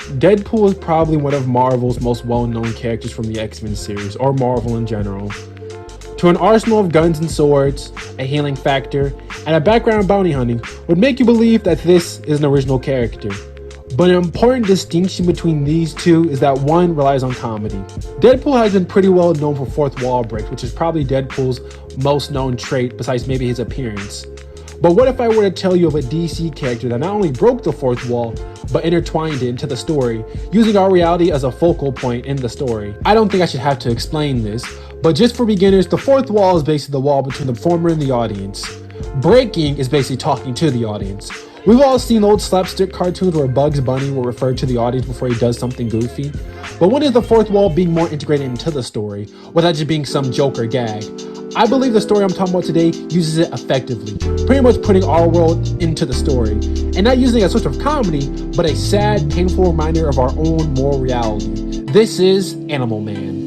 Deadpool is probably one of Marvel's most well-known characters from the X-Men series, or Marvel in general. To an arsenal of guns and swords, a healing factor, and a background in bounty hunting would make you believe that this is an original character. But an important distinction between these two is that one relies on comedy. Deadpool has been pretty well known for fourth wall breaks, which is probably Deadpool's most known trait besides maybe his appearance. But what if I were to tell you of a DC character that not only broke the fourth wall, but intertwined it into the story, using our reality as a focal point in the story? I don't think I should have to explain this, but just for beginners, the fourth wall is basically the wall between the performer and the audience. Breaking is basically talking to the audience. We've all seen old slapstick cartoons where Bugs Bunny will refer to the audience before he does something goofy. But when is the fourth wall being more integrated into the story, without just being some joke or gag? I believe the story I'm talking about today uses it effectively, pretty much putting our world into the story, and not using it as a source of comedy, but a sad, painful reminder of our own moral reality. This is Animal Man.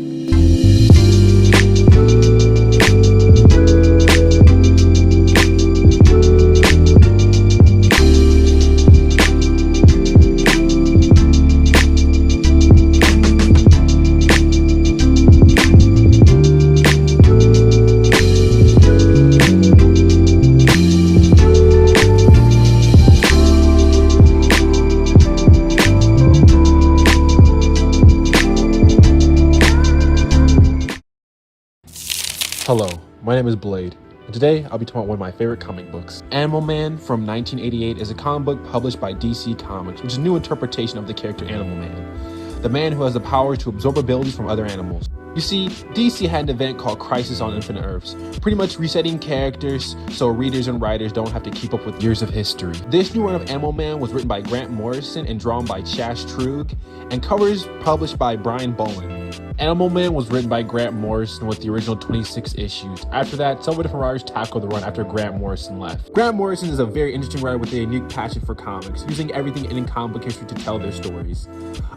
Hello, my name is Blade, and today I'll be talking about one of my favorite comic books. Animal Man from 1988 is a comic book published by DC Comics, which is a new interpretation of the character Animal Man, the man who has the power to absorb abilities from other animals. You see, DC had an event called Crisis on Infinite Earths, pretty much resetting characters so readers and writers don't have to keep up with years of history. This new run of Animal Man was written by Grant Morrison and drawn by Chas Trug, and covers published by Brian Bowen. Animal Man was written by Grant Morrison with the original 26 issues. After that, several different writers tackled the run after Grant Morrison left. Grant Morrison is a very interesting writer with a unique passion for comics, using everything in comic book history to tell their stories.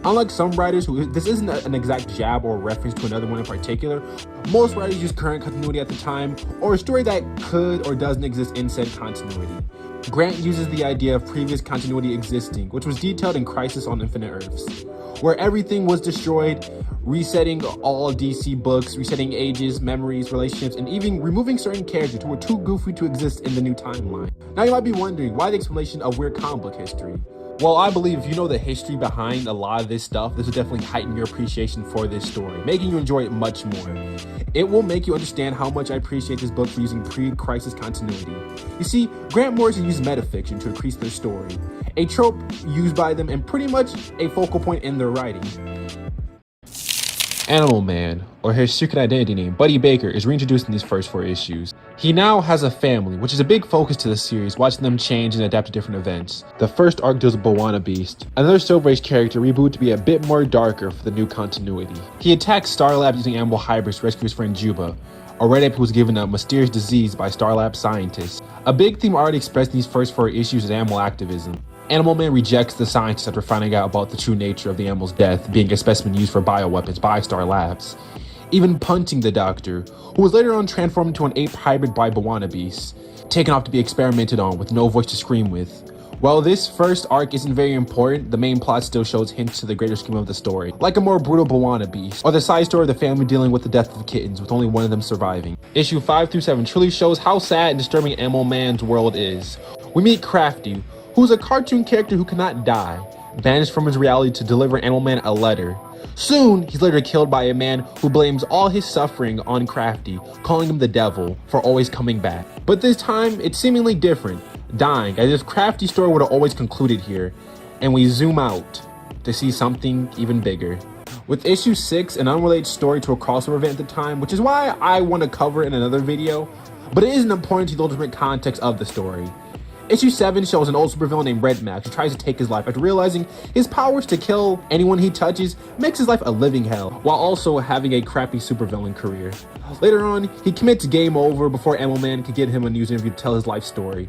Unlike some writers who, this isn't an exact jab or reference to another one in particular, most writers use current continuity at the time, or a story that could or doesn't exist in said continuity. Grant uses the idea of previous continuity existing, which was detailed in Crisis on Infinite Earths, where everything was destroyed, resetting all DC books, resetting ages, memories, relationships, and even removing certain characters who were too goofy to exist in the new timeline. Now you might be wondering, why the explanation of weird comic book history? Well, I believe if you know the history behind a lot of this stuff, this will definitely heighten your appreciation for this story, making you enjoy it much more. It will make you understand how much I appreciate this book for using pre-crisis continuity. You see, Grant Morrison used metafiction to increase their story, a trope used by them and pretty much a focal point in their writing. Animal Man, or his secret identity name, Buddy Baker, is reintroduced in these first 4 issues. He now has a family, which is a big focus to the series, watching them change and adapt to different events. The first arc deals with Bwana Beast, another Silver Age character rebooted to be a bit more darker for the new continuity. He attacks Star Lab using animal hybrids to rescue his friend Juba, a red ape who was given a mysterious disease by Star Lab scientists. A big theme already expressed in these first 4 issues is animal activism. Animal Man rejects the scientists after finding out about the true nature of the animal's death being a specimen used for bioweapons by Star Labs, even punching the doctor, who was later on transformed into an ape hybrid by Bwana Beast, taken off to be experimented on with no voice to scream with. While this first arc isn't very important, the main plot still shows hints to the greater scheme of the story, like a more brutal Bwana Beast, or the side story of the family dealing with the death of kittens, with only one of them surviving. Issue 5 through 7 truly shows how sad and disturbing Animal Man's world is. We meet Crafty, who's a cartoon character who cannot die, banished from his reality to deliver Animal Man a letter. Soon, he's later killed by a man who blames all his suffering on Crafty, calling him the devil for always coming back. But this time, it's seemingly different, dying, as if Crafty's story would have always concluded here, and we zoom out to see something even bigger. With issue 6, an unrelated story to a crossover event at the time, which is why I want to cover it in another video, but it isn't important to the ultimate context of the story. Issue 7 shows an old supervillain named Red Max who tries to take his life after realizing his powers to kill anyone he touches makes his life a living hell, while also having a crappy supervillain career. Later on, he commits game over before Animal Man could get him a news interview to tell his life story.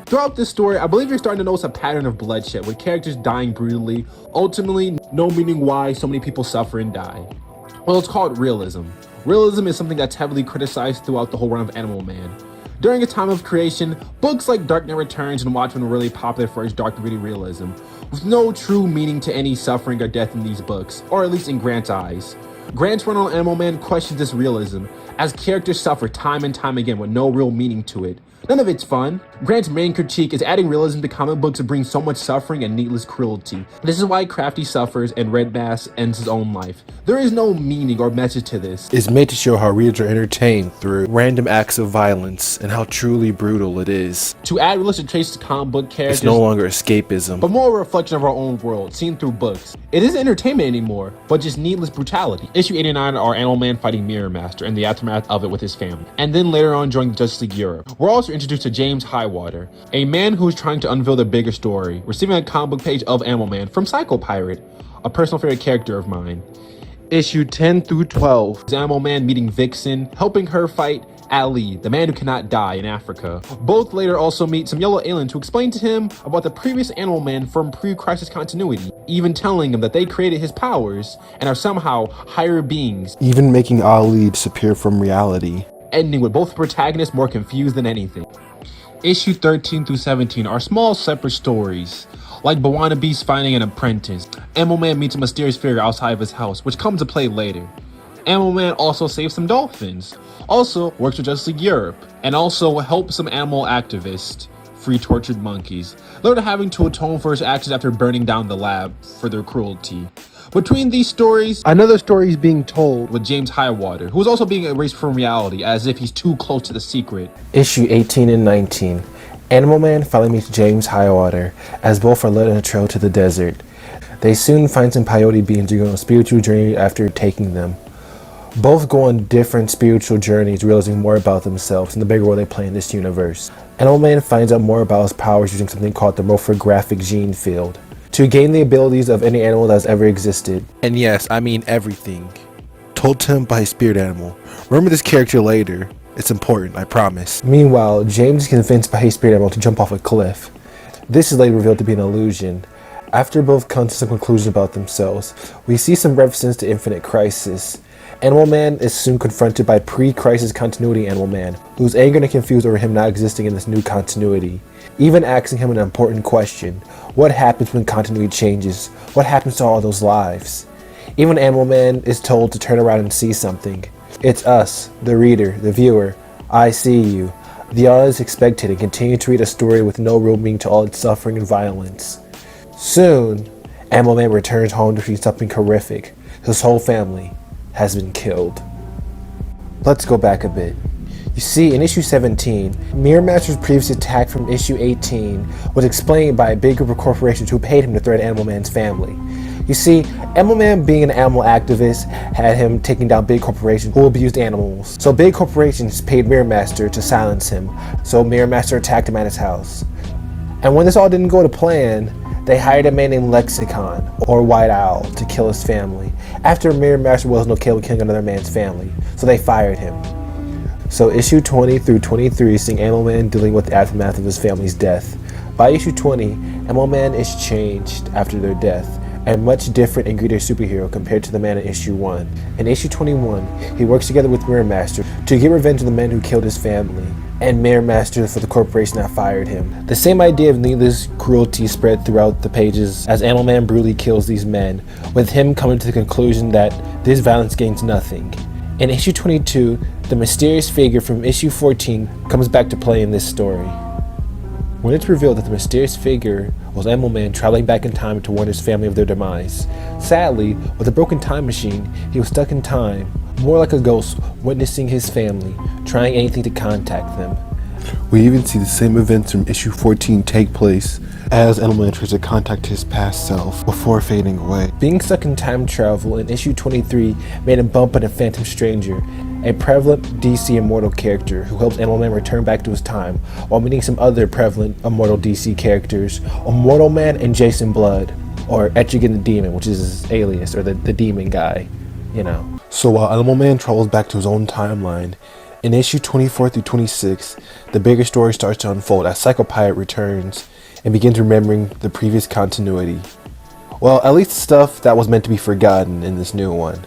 Throughout this story, I believe you're starting to notice a pattern of bloodshed, with characters dying brutally, ultimately no meaning why so many people suffer and die. Well, it's called realism. Realism is something that's heavily criticized throughout the whole run of Animal Man. During its time of creation, books like Dark Knight Returns and Watchmen were really popular for its dark and gritty realism, with no true meaning to any suffering or death in these books, or at least in Grant's eyes. Grant's run on Animal Man questions this realism, as characters suffer time and time again with no real meaning to it. None of it's fun. Grant's main critique is adding realism to comic books that bring so much suffering and needless cruelty. This is why Crafty suffers and Red Mask ends his own life. There is no meaning or message to this. It's made to show how readers are entertained through random acts of violence and how truly brutal it is. To add realistic traits to comic book characters, It's no longer escapism, but more a reflection of our own world, seen through books. It isn't entertainment anymore, but just needless brutality. Issue 89 are Animal Man fighting Mirror Master and the aftermath of it with his family. And then later on joining Justice League Europe. We're also introduced to James Highwater, a man who is trying to unveil the bigger story, receiving a comic book page of Animal Man from Psycho Pirate, a personal favorite character of mine. Issue 10 through 12 is Animal Man meeting Vixen, helping her fight Ali, the man who cannot die in Africa. Both later also meet some yellow aliens who explain to him about the previous Animal Man from pre-crisis continuity, even telling him that they created his powers and are somehow higher beings, even making Ali disappear from reality. Ending with both protagonists more confused than anything. Issue 13 through 17 are small separate stories, like Bawana Beast finding an apprentice. Animal Man meets a mysterious figure outside of his house, which comes to play later. Animal Man also saves some dolphins, also works with Justice League Europe, and also helps some animal activists free tortured monkeys, later having to atone for his actions after burning down the lab for their cruelty. Between these stories, another story is being told with James Highwater, who is also being erased from reality as if he's too close to the secret. Issue 18 and 19. Animal Man finally meets James Highwater, as both are led on a trail to the desert. They soon find some peyote beans and go on a spiritual journey after taking them. Both go on different spiritual journeys, realizing more about themselves and the bigger role they play in this universe. Animal Man finds out more about his powers using something called the morphographic gene field, to gain the abilities of any animal that has ever existed. And yes, I mean everything. Told to him by his spirit animal. Remember this character later. It's important, I promise. Meanwhile, James is convinced by his spirit animal to jump off a cliff. This is later revealed to be an illusion. After both come to some conclusion about themselves, we see some references to Infinite Crisis. Animal Man is soon confronted by pre-crisis continuity Animal Man, who's angered and confused over him not existing in this new continuity, even asking him an important question: what happens when continuity changes? What happens to all those lives? Even Animal Man is told to turn around and see something. It's us, the reader, the viewer. I see you. The audience expected and continue to read a story with no real meaning to all its suffering and violence. Soon, Animal Man returns home to see something horrific. His whole family has been killed. Let's go back a bit. You see, in issue 17, Mirror Master's previous attack from issue 18 was explained by a big group of corporations who paid him to threaten Animal Man's family. You see, Animal Man, being an animal activist, had him taking down big corporations who abused animals. So big corporations paid Mirror Master to silence him, so Mirror Master attacked him at his house. And when this all didn't go to plan, they hired a man named Lexicon, or White Owl, to kill his family, after Mirror Master wasn't okay with killing another man's family, so they fired him. So issue 20 through 23 seeing Animal Man dealing with the aftermath of his family's death. By issue 20, Animal Man is changed after their death, and much different and greater superhero compared to the man in issue 1. In issue 21, he works together with Mirror Master to get revenge on the men who killed his family, and Mirror Master for the corporation that fired him. The same idea of needless cruelty spread throughout the pages as Animal Man brutally kills these men, with him coming to the conclusion that this violence gains nothing. In issue 22, the mysterious figure from issue 14 comes back to play in this story. When it's revealed that the mysterious figure was Animal Man traveling back in time to warn his family of their demise. Sadly, with a broken time machine, he was stuck in time, more like a ghost witnessing his family, trying anything to contact them. We even see the same events from issue 14 take place as Animal Man tries to contact his past self before fading away. Being stuck in time travel in issue 23 made him bump into Phantom Stranger, a prevalent DC Immortal character who helps Animal Man return back to his time while meeting some other prevalent Immortal DC characters, Immortal Man and Jason Blood, or Etrigan the Demon, which is his alias, or the demon guy, you know. So while Animal Man travels back to his own timeline, in issue 24 through 26, the bigger story starts to unfold as Psycho Pirate returns and begins remembering the previous continuity. Well, at least the stuff that was meant to be forgotten in this new one.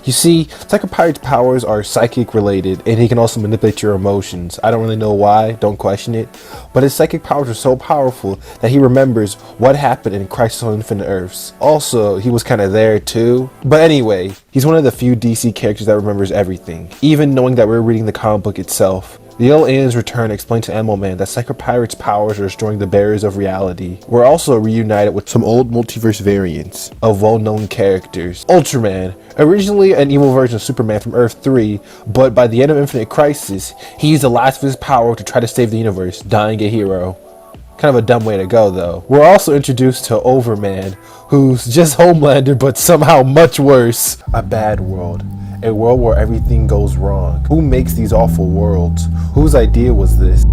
You see, Psycho Pirate's powers are psychic related, and he can also manipulate your emotions. I don't really know why, don't question it, but his psychic powers are so powerful that he remembers what happened in Crisis on Infinite Earths. Also, he was kind of there too. But anyway, he's one of the few DC characters that remembers everything, even knowing that we're reading the comic book itself. The Yellow Alien's return explained to Animal Man that Psycho Pirate's powers are destroying the barriers of reality. We're also reunited with some old multiverse variants of well-known characters. Ultraman, originally an evil version of Superman from Earth 3, but by the end of Infinite Crisis, he used the last of his power to try to save the universe, dying a hero. Kind of a dumb way to go though. We're also introduced to Overman, who's just Homelander but somehow much worse. A bad world. A world where everything goes wrong. Who makes these awful worlds? Whose idea was this?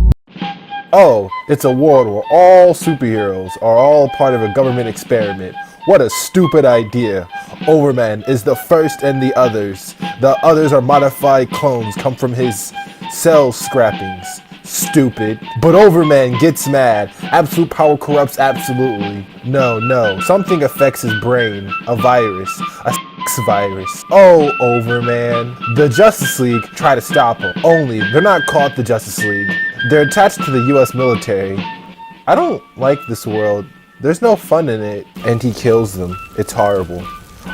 Oh, it's a world where all superheroes are all part of a government experiment. What a stupid idea. Overman is the first and the others. The others are modified clones, come from his cell scrappings. Stupid. But Overman gets mad. Absolute power corrupts absolutely. No. Something affects his brain. A virus. A virus. Oh, Overman. The Justice League try to stop him. Only, they're not called the Justice League. They're attached to the US military. I don't like this world. There's no fun in it. And he kills them. It's horrible.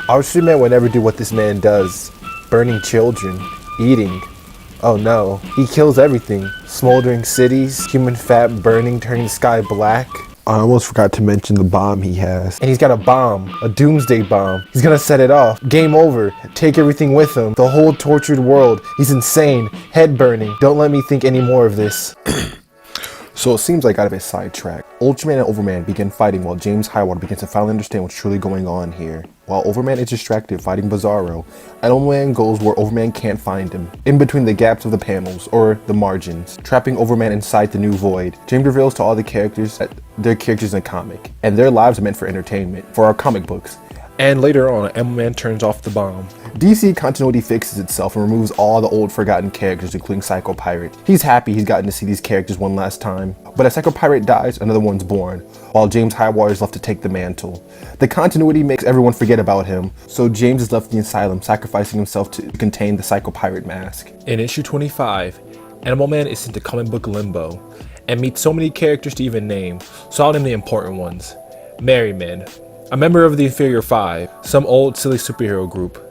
Our Superman would never do what this man does. Burning children. Eating. Oh no. He kills everything. Smoldering cities. Human fat burning, turning the sky black. I almost forgot to mention the bomb he has. And he's got a bomb, a doomsday bomb. He's gonna set it off. Game over. Take everything with him. The whole tortured world. He's insane. Head burning. Don't let me think any more of this. So it seems like I got a bit sidetracked. Ultraman and Overman begin fighting while James Highwater begins to finally understand what's truly going on here. While Overman is distracted fighting Bizarro, Animal Man goes where Overman can't find him, in between the gaps of the panels, or the margins, trapping Overman inside the new void. James reveals to all the characters that they're characters in a comic, and their lives are meant for entertainment, for our comic books. And later on, Animal Man turns off the bomb. DC continuity fixes itself and removes all the old forgotten characters, including Psycho Pirate. He's happy he's gotten to see these characters one last time. But as Psycho Pirate dies, another one's born, while James Highwater is left to take the mantle. The continuity makes everyone forget about him, so James is left in the asylum, sacrificing himself to contain the Psycho Pirate mask. In issue 25, Animal Man is sent to comic book limbo, and meets so many characters to even name, so I'll name the important ones. Merryman, a member of the Inferior Five, some old silly superhero group.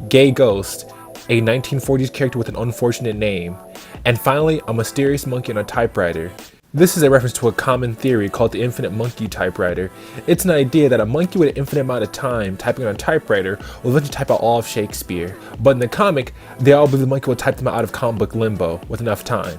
Gay Ghost, a 1940s character with an unfortunate name. And finally, a mysterious monkey on a typewriter. This is a reference to a common theory called the infinite monkey typewriter. It's an idea that a monkey with an infinite amount of time typing on a typewriter will eventually type out all of Shakespeare. But in the comic, they all believe the monkey will type them out of comic book limbo with enough time.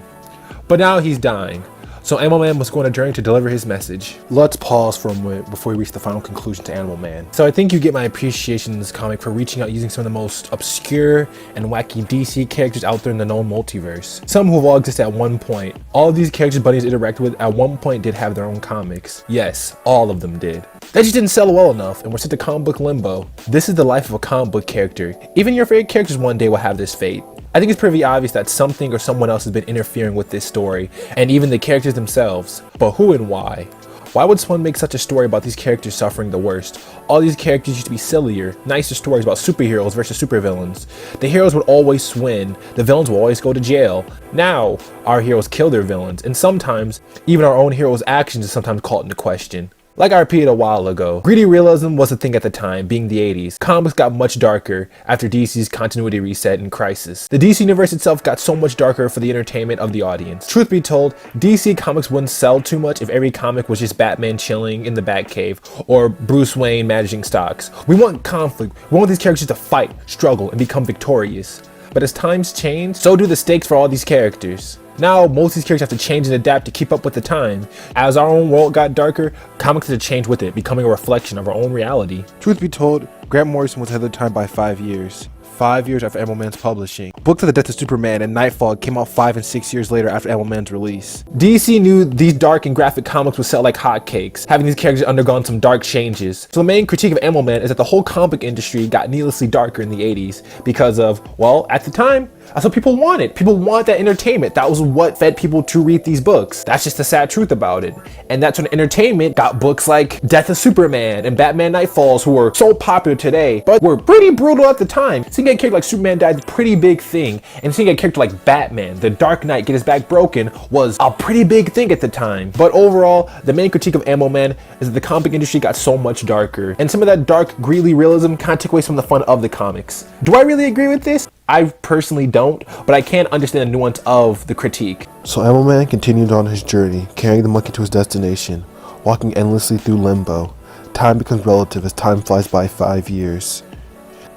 But now he's dying. So Animal Man must go on a journey to deliver his message. Let's pause for a moment before we reach the final conclusion to Animal Man. So I think you get my appreciation in this comic for reaching out using some of the most obscure and wacky DC characters out there in the known multiverse. Some who have all existed at one point. All of these characters Bunny's interacted with at one point did have their own comics. Yes, all of them did. They just didn't sell well enough and were sent to comic book limbo. This is the life of a comic book character. Even your favorite characters one day will have this fate. I think it's pretty obvious that something or someone else has been interfering with this story, and even the characters themselves. But who and why? Why would someone make such a story about these characters suffering the worst? All these characters used to be sillier, nicer stories about superheroes versus supervillains. The heroes would always win, the villains would always go to jail. Now, our heroes kill their villains, and sometimes, even our own heroes' actions is sometimes called into question. Like I repeated a while ago, greedy realism was a thing at the time, being the 80s. Comics got much darker after DC's continuity reset in Crisis. The DC universe itself got so much darker for the entertainment of the audience. Truth be told, DC comics wouldn't sell too much if every comic was just Batman chilling in the Batcave or Bruce Wayne managing stocks. We want conflict. We want these characters to fight, struggle, and become victorious. But as times change, so do the stakes for all these characters. Now, most of these characters have to change and adapt to keep up with the time. As our own world got darker, comics had to change with it, becoming a reflection of our own reality. Truth be told, Grant Morrison was ahead of the time by 5 years. 5 years after Animal Man's publishing. Books of the Death of Superman and Nightfall came out 5 and 6 years later after Animal Man's release. DC knew these dark and graphic comics would sell like hotcakes, having these characters undergone some dark changes. So the main critique of Animal Man is that the whole comic industry got needlessly darker in the 80s because of, well, at the time, That's what people wanted. People want that entertainment. That was what fed people to read these books. That's just the sad truth about it. And that's when entertainment got books like Death of Superman and Batman Night Falls, who were so popular today, but were pretty brutal at the time. Seeing a character like Superman die is a pretty big thing. And seeing a character like Batman, the Dark Knight, get his back broken was a pretty big thing at the time. But overall, the main critique of Animal Man is that the comic industry got so much darker. And some of that dark, greedy realism kind of took away some of the fun of the comics. Do I really agree with this? I personally don't, but I can understand the nuance of the critique. So Animal Man continued on his journey, carrying the monkey to his destination, walking endlessly through limbo. Time becomes relative as time flies by 5 years.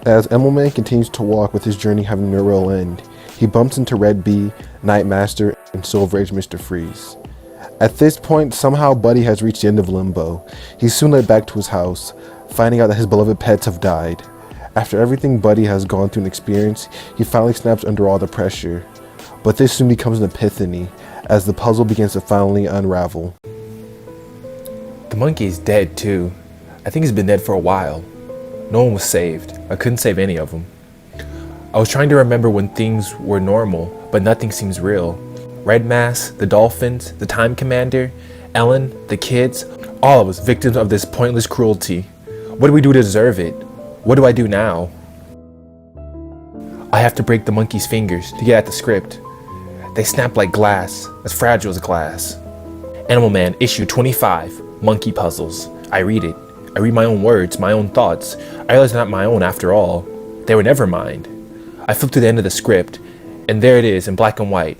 As Animal Man continues to walk with his journey having no real end, he bumps into Red Bee, Nightmaster, and Silver Age Mr. Freeze. At this point, somehow Buddy has reached the end of limbo. He's soon led back to his house, finding out that his beloved pets have died. After everything Buddy has gone through and experienced, he finally snaps under all the pressure. But this soon becomes an epiphany, as the puzzle begins to finally unravel. The monkey is dead too. I think he's been dead for a while. No one was saved. I couldn't save any of them. I was trying to remember when things were normal, but nothing seems real. Red Mask, the dolphins, the Time Commander, Ellen, the kids, all of us victims of this pointless cruelty. What do we do to deserve it? What do I do now? I have to break the monkey's fingers to get at the script. They snap like glass, as fragile as glass. Animal Man, issue 25, Monkey Puzzles. I read it. I read my own words, my own thoughts. I realize they're not my own after all. They were never mine. I flip to the end of the script, and there it is in black and white.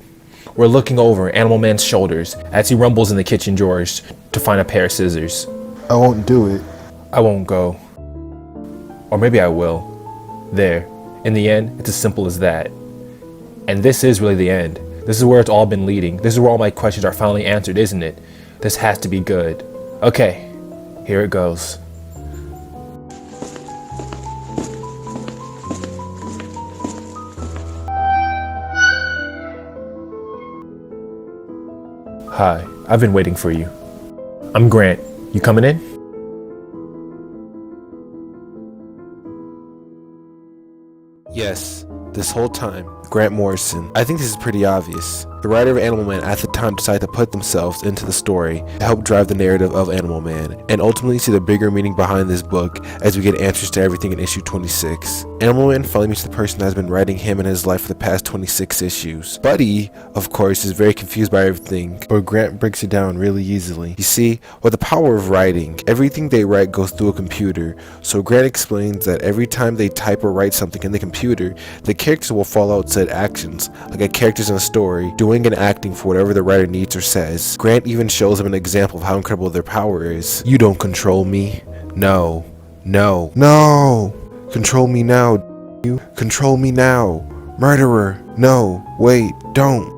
We're looking over Animal Man's shoulders as he rumbles in the kitchen drawers to find a pair of scissors. I won't do it. I won't go. Or maybe I will. There. In the end, it's as simple as that. And this is really the end. This is where it's all been leading. This is where all my questions are finally answered, isn't it? This has to be good. Okay, here it goes. Hi, I've been waiting for you. I'm Grant. You coming in? Yes, this whole time, Grant Morrison. I think this is pretty obvious. The writer of Animal Man at the time decided to put themselves into the story to help drive the narrative of Animal Man, and ultimately see the bigger meaning behind this book as we get answers to everything in issue 26. Animal Man finally meets the person that has been writing him and his life for the past 26 issues. Buddy, of course, is very confused by everything, but Grant breaks it down really easily. You see, with the power of writing, everything they write goes through a computer, so Grant explains that every time they type or write something in the computer, the characters will follow out said actions, like a characters in a story, doing and acting for whatever the writer needs or says. Grant even shows them an example of how incredible their power is. You don't control me. No. No. No! Control me now, you. Control me now. Murderer. No. Wait. Don't.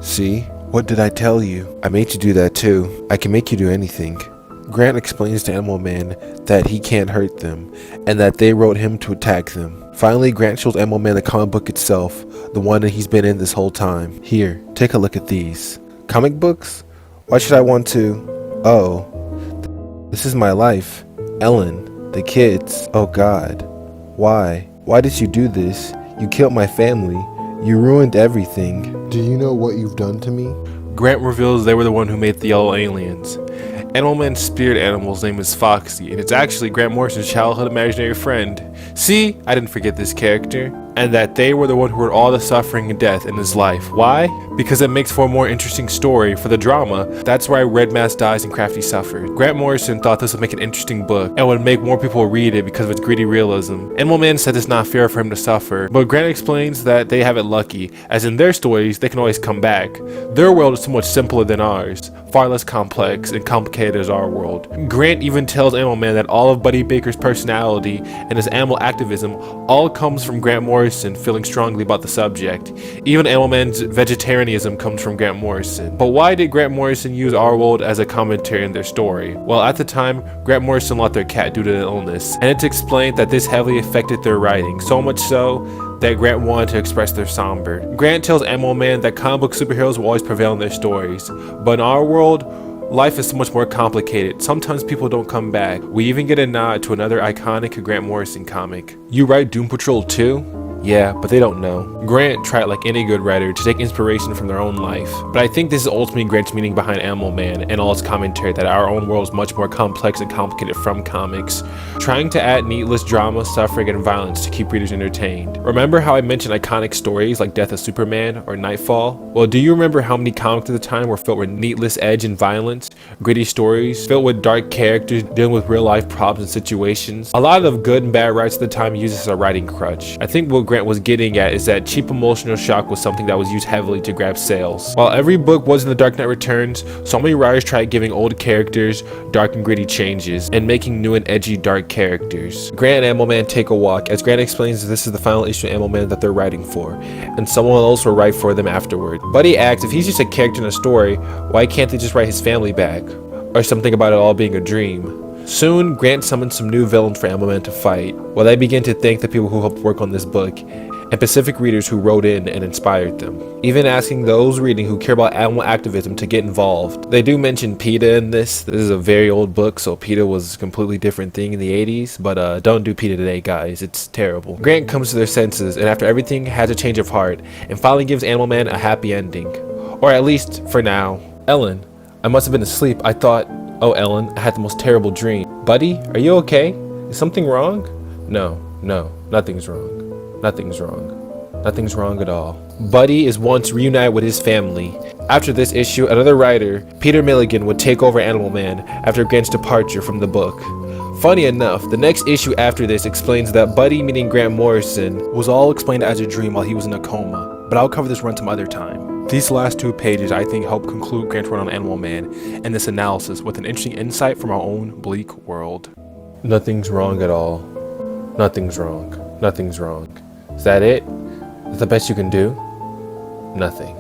See? What did I tell you? I made you do that too. I can make you do anything. Grant explains to Animal Man that he can't hurt them, and that they wrote him to attack them. Finally, Grant shows Animal Man the comic book itself, the one that he's been in this whole time. Here, take a look at these. Comic books? Why should I want to? Oh, this is my life. Ellen, the kids. Oh God. Why? Why did you do this? You killed my family. You ruined everything. Do you know what you've done to me? Grant reveals they were the one who made the yellow aliens. Animal Man's spirit animal's name is Foxy, and it's actually Grant Morrison's childhood imaginary friend. See, I didn't forget this character. And that they were the one who heard all the suffering and death in his life. Why? Because it makes for a more interesting story for the drama. That's why Red Mask dies and Crafty suffers. Grant Morrison thought this would make an interesting book and would make more people read it because of its greedy realism. Animal Man said it's not fair for him to suffer, but Grant explains that they have it lucky, as in their stories, they can always come back. Their world is so much simpler than ours, far less complex and complicated as our world. Grant even tells Animal Man that all of Buddy Baker's personality and his animal activism all comes from Grant Morrison feeling strongly about the subject. Even Animal Man's vegetarianism comes from Grant Morrison. But why did Grant Morrison use our world as a commentary in their story? Well, at the time, Grant Morrison lost their cat due to an illness, and it's explained that this heavily affected their writing, so much so that Grant wanted to express their somber. Grant tells Animal Man that comic book superheroes will always prevail in their stories, but in our world, Life is so much more complicated. Sometimes people don't come back. We even get a nod to another iconic Grant Morrison comic. You write Doom Patrol too? Yeah, but they don't know. Grant tried, like any good writer, to take inspiration from their own life. But I think this is ultimately Grant's meaning behind Animal Man and all its commentary that our own world is much more complex and complicated from comics, trying to add needless drama, suffering, and violence to keep readers entertained. Remember how I mentioned iconic stories like Death of Superman or Nightfall? Well, do you remember how many comics at the time were filled with needless edge and violence, gritty stories, filled with dark characters dealing with real life problems and situations? A lot of good and bad writers at the time used this as a writing crutch. I think what Grant was getting at is that cheap emotional shock was something that was used heavily to grab sales. While every book was in The Dark Knight Returns, so many writers tried giving old characters dark and gritty changes and making new and edgy dark characters. Grant and Animal Man take a walk, as Grant explains this is the final issue of Animal Man that they're writing for, and someone else will write for them afterward. Buddy asks if he's just a character in a story, why can't they just write his family back? Or something about it all being a dream. Soon, Grant summons some new villains for Animal Man to fight, while they begin to thank the people who helped work on this book, and Pacific readers who wrote in and inspired them, even asking those reading who care about animal activism to get involved. They do mention PETA in this. This is a very old book, so PETA was a completely different thing in the 80s, but don't do PETA today, guys. It's terrible. Grant comes to their senses, and after everything, has a change of heart, and finally gives Animal Man a happy ending. Or at least, for now. Ellen, I must have been asleep. I thought, oh Ellen, I had the most terrible dream. Buddy, are you okay? Is something wrong? No, nothing's wrong. Nothing's wrong. Nothing's wrong at all. Buddy is once reunited with his family. After this issue, another writer, Peter Milligan, would take over Animal Man after Grant's departure from the book. Funny enough, the next issue after this explains that Buddy meeting Grant Morrison was all explained as a dream while he was in a coma, but I'll cover this run some other time. These last 2 pages I think help conclude Grant's run on Animal Man and this analysis with an interesting insight from our own bleak world. Nothing's wrong at all. Nothing's wrong. Nothing's wrong. Is that it? Is that the best you can do? Nothing.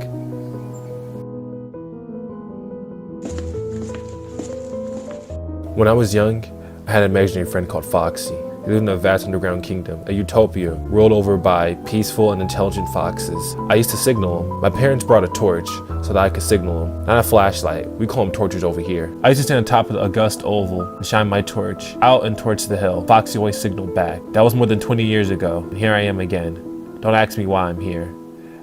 When I was young, I had an imaginary friend called Foxy. He lived in a vast underground kingdom, a utopia ruled over by peaceful and intelligent foxes. I used to signal him. My parents brought a torch so that I could signal him. Not a flashlight. We call them torches over here. I used to stand on top of the august oval and shine my torch out and towards the hill. Foxy always signaled back. That was more than 20 years ago, and here I am again. Don't ask me why I'm here.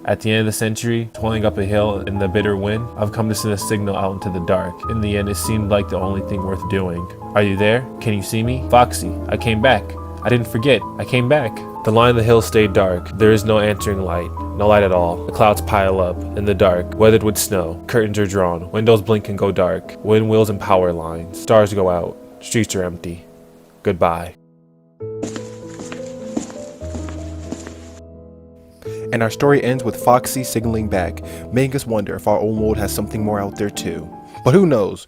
At the end of the century, toiling up a hill in the bitter wind, I've come to send a signal out into the dark. In the end, it seemed like the only thing worth doing. Are you there? Can you see me? Foxy, I came back. I didn't forget. I came back. The line of the hill stayed dark. There is no answering light. No light at all. The clouds pile up. In the dark, weathered with snow. Curtains are drawn. Windows blink and go dark. Wind wheels and power lines. Stars go out. Streets are empty. Goodbye. And our story ends with Foxy signaling back, making us wonder if our own world has something more out there too. But who knows?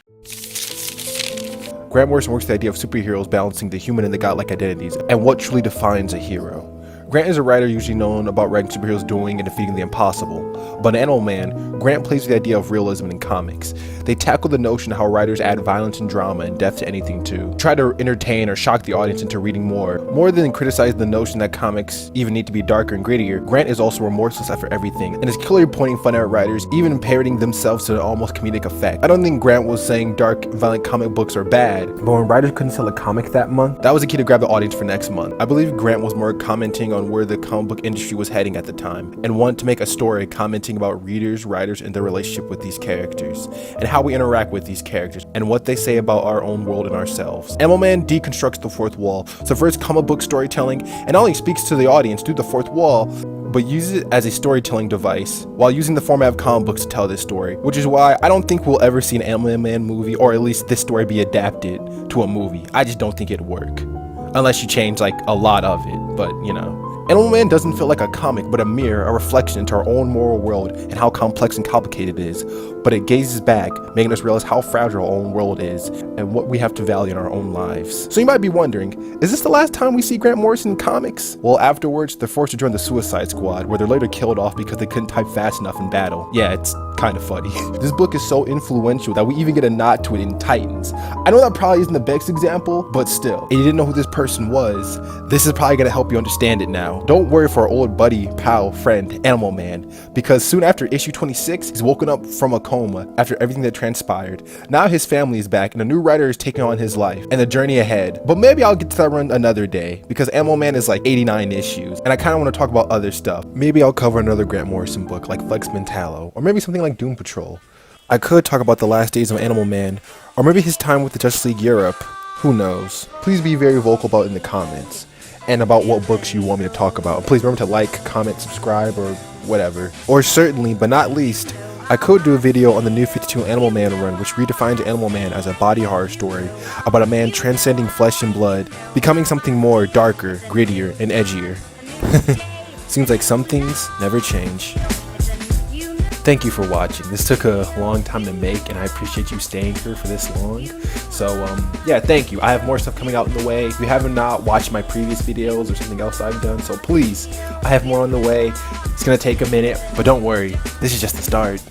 Grant Morrison works the idea of superheroes balancing the human and the godlike identities, and what truly defines a hero. Grant is a writer usually known about writing superheroes doing and defeating the impossible, but in Animal Man, Grant plays with the idea of realism in comics. They tackle the notion of how writers add violence and drama and death to anything to try to entertain or shock the audience into reading more. More than criticize the notion that comics even need to be darker and grittier, Grant is also remorseless after everything, and is clearly pointing fun at writers, even parroting themselves to an almost comedic effect. I don't think Grant was saying dark, violent comic books are bad, but when writers couldn't sell a comic that month, that was a key to grab the audience for next month. I believe Grant was more commenting on where the comic book industry was heading at the time, and wanted to make a story commenting about readers, writers, and their relationship with these characters, and how we interact with these characters, and what they say about our own world and ourselves. Animal Man deconstructs the fourth wall, subverts comic book storytelling, and not only speaks to the audience through the fourth wall, but uses it as a storytelling device, while using the format of comic books to tell this story, which is why I don't think we'll ever see an Animal Man movie, or at least this story be adapted to a movie. I just don't think it'd work. Unless you change like a lot of it, but you know. Animal Man doesn't feel like a comic, but a mirror, a reflection into our own moral world and how complex and complicated it is. But it gazes back, making us realize how fragile our own world is and what we have to value in our own lives. So you might be wondering, is this the last time we see Grant Morrison in comics? Well, afterwards, they're forced to join the Suicide Squad, where they're later killed off because they couldn't type fast enough in battle. Yeah, it's kind of funny. This book is so influential that we even get a nod to it in Titans. I know that probably isn't the best example, but still, if you didn't know who this person was, this is probably gonna help you understand it now. Don't worry for our old buddy, pal, friend, Animal Man, because soon after issue 26, he's woken up from a coma after everything that transpired. Now his family is back and a new writer is taking on his life and the journey ahead. But maybe I'll get to that run another day because Animal Man is like 89 issues and I kind of want to talk about other stuff. Maybe I'll cover another Grant Morrison book like Flex Mentallo, or maybe something like Doom Patrol. I could talk about the last days of Animal Man, or maybe his time with the Justice League Europe. Who knows? Please be very vocal about it in the comments and about what books you want me to talk about. Please remember to like, comment, subscribe, or whatever. Or certainly, but not least, I could do a video on the New 52 Animal Man run, which redefines Animal Man as a body horror story about a man transcending flesh and blood, becoming something more darker, grittier, and edgier. Seems like some things never change. Thank you for watching. This took a long time to make, and I appreciate you staying here for this long. So, yeah, thank you. I have more stuff coming out in the way. If you haven't not watched my previous videos or something else I've done, so please, I have more on the way. It's gonna take a minute, but don't worry. This is just the start.